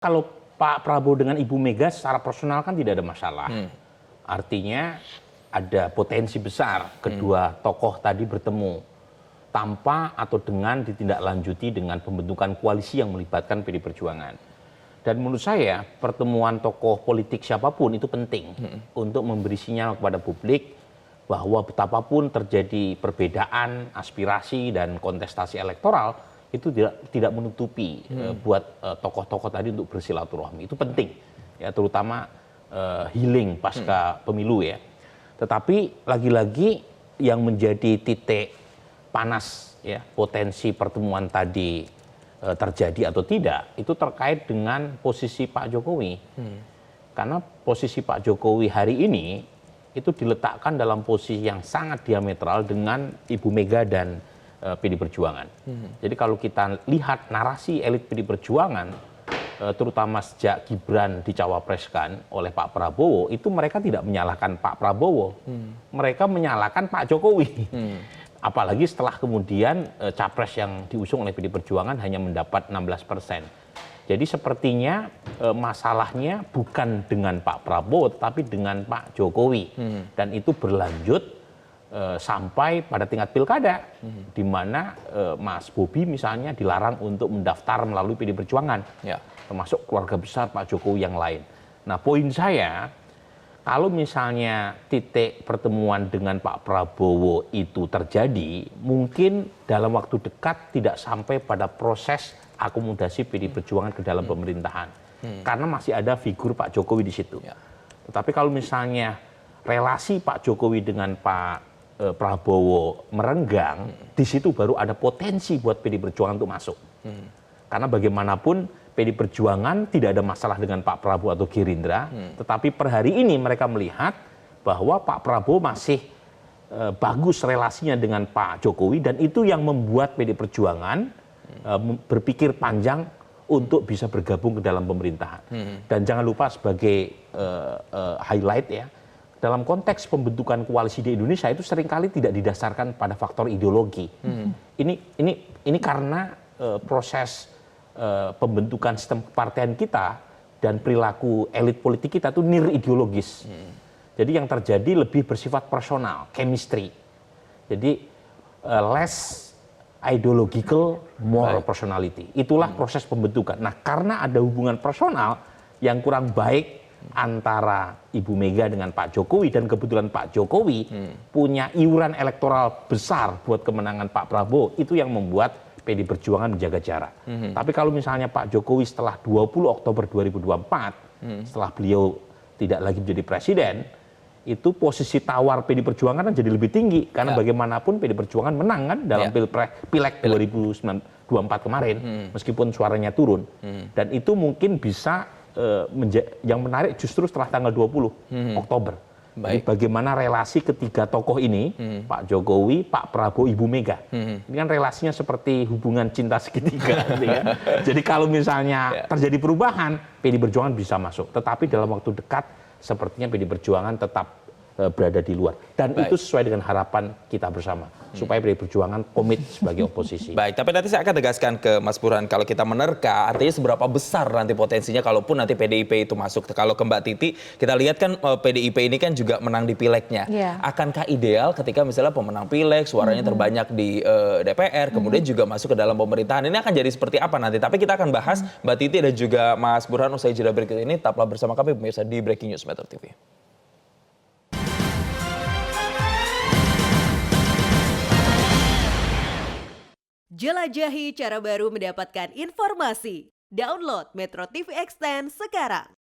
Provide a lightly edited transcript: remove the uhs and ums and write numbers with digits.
Kalau Pak Prabowo dengan Ibu Mega secara personal kan tidak ada masalah. Artinya ada potensi besar kedua tokoh tadi bertemu tanpa atau dengan ditindaklanjuti dengan pembentukan koalisi yang melibatkan PD Perjuangan. Dan menurut saya pertemuan tokoh politik siapapun itu penting untuk memberi sinyal kepada publik bahwa betapapun terjadi perbedaan aspirasi dan kontestasi elektoral itu tidak menutupi buat tokoh-tokoh tadi untuk bersilaturahmi. Itu penting ya, terutama healing pasca pemilu ya. Tetapi lagi-lagi yang menjadi titik panas ya, potensi pertemuan tadi terjadi atau tidak itu terkait dengan posisi Pak Jokowi. Karena posisi Pak Jokowi hari ini itu diletakkan dalam posisi yang sangat diametral dengan Ibu Mega dan PD Perjuangan. Jadi kalau kita lihat narasi elit PD Perjuangan, terutama sejak Gibran dicawapreskan oleh Pak Prabowo, itu mereka tidak menyalahkan Pak Prabowo, mereka menyalahkan Pak Jokowi. Apalagi setelah kemudian capres yang diusung oleh PD Perjuangan hanya mendapat 16%. Jadi sepertinya masalahnya bukan dengan Pak Prabowo, tetapi dengan Pak Jokowi. Dan itu berlanjut sampai pada tingkat pilkada, di mana Mas Bobi misalnya dilarang untuk mendaftar melalui PD Perjuangan, termasuk keluarga besar Pak Jokowi yang lain. Nah, poin saya, kalau misalnya titik pertemuan dengan Pak Prabowo itu terjadi, mungkin dalam waktu dekat tidak sampai pada proses akomodasi PD Perjuangan ke dalam pemerintahan, karena masih ada figur Pak Jokowi di situ. Tetapi kalau misalnya relasi Pak Jokowi dengan Pak Prabowo merenggang, di situ baru ada potensi buat PD Perjuangan untuk masuk. Karena bagaimanapun PD Perjuangan tidak ada masalah dengan Pak Prabowo atau Gerindra, tetapi per hari ini mereka melihat bahwa Pak Prabowo masih bagus relasinya dengan Pak Jokowi, dan itu yang membuat PD Perjuangan berpikir panjang untuk bisa bergabung ke dalam pemerintahan. Dan jangan lupa sebagai highlight ya, dalam konteks pembentukan koalisi di Indonesia itu seringkali tidak didasarkan pada faktor ideologi. Ini karena proses pembentukan sistem kepartean kita dan perilaku elit politik kita itu nir ideologis. Jadi yang terjadi lebih bersifat personal, chemistry. Jadi less ideological, more personality. Itulah proses pembentukan. Nah, karena ada hubungan personal yang kurang baik antara Ibu Mega dengan Pak Jokowi, dan kebetulan Pak Jokowi punya iuran elektoral besar buat kemenangan Pak Prabowo, itu yang membuat PD Perjuangan menjaga jarak. Tapi kalau misalnya Pak Jokowi setelah 20 Oktober 2024, setelah beliau tidak lagi menjadi presiden, itu posisi tawar PD Perjuangan kan jadi lebih tinggi, karena bagaimanapun PD Perjuangan menang kan dalam Pileg 2024 kemarin, meskipun suaranya turun. Dan itu mungkin bisa yang menarik justru setelah tanggal 20 Oktober. Jadi bagaimana relasi ketiga tokoh ini, Pak Jokowi, Pak Prabowo, Ibu Mega. Ini kan relasinya seperti hubungan cinta segitiga. Ya. Jadi kalau misalnya terjadi perubahan, PD Perjuangan bisa masuk. Tetapi dalam waktu dekat, sepertinya PD Perjuangan tetap berada di luar. Dan itu sesuai dengan harapan kita bersama, supaya PD Perjuangan komit sebagai oposisi. Baik, tapi nanti saya akan tegaskan ke Mas Burhan, kalau kita menerka, artinya seberapa besar nanti potensinya kalaupun nanti PDIP itu masuk. Kalau ke Mbak Titi, kita lihat kan PDIP ini kan juga menang di pilegnya. Akankah ideal ketika misalnya pemenang pileg, suaranya terbanyak di DPR, kemudian juga masuk ke dalam pemerintahan, ini akan jadi seperti apa nanti? Tapi kita akan bahas Mbak Titi dan juga Mas Burhan usai jeda berikut ini. Tetaplah bersama kami pemirsa di Breaking News Metro TV. Jelajahi cara baru mendapatkan informasi. Download Metro TV Extend sekarang.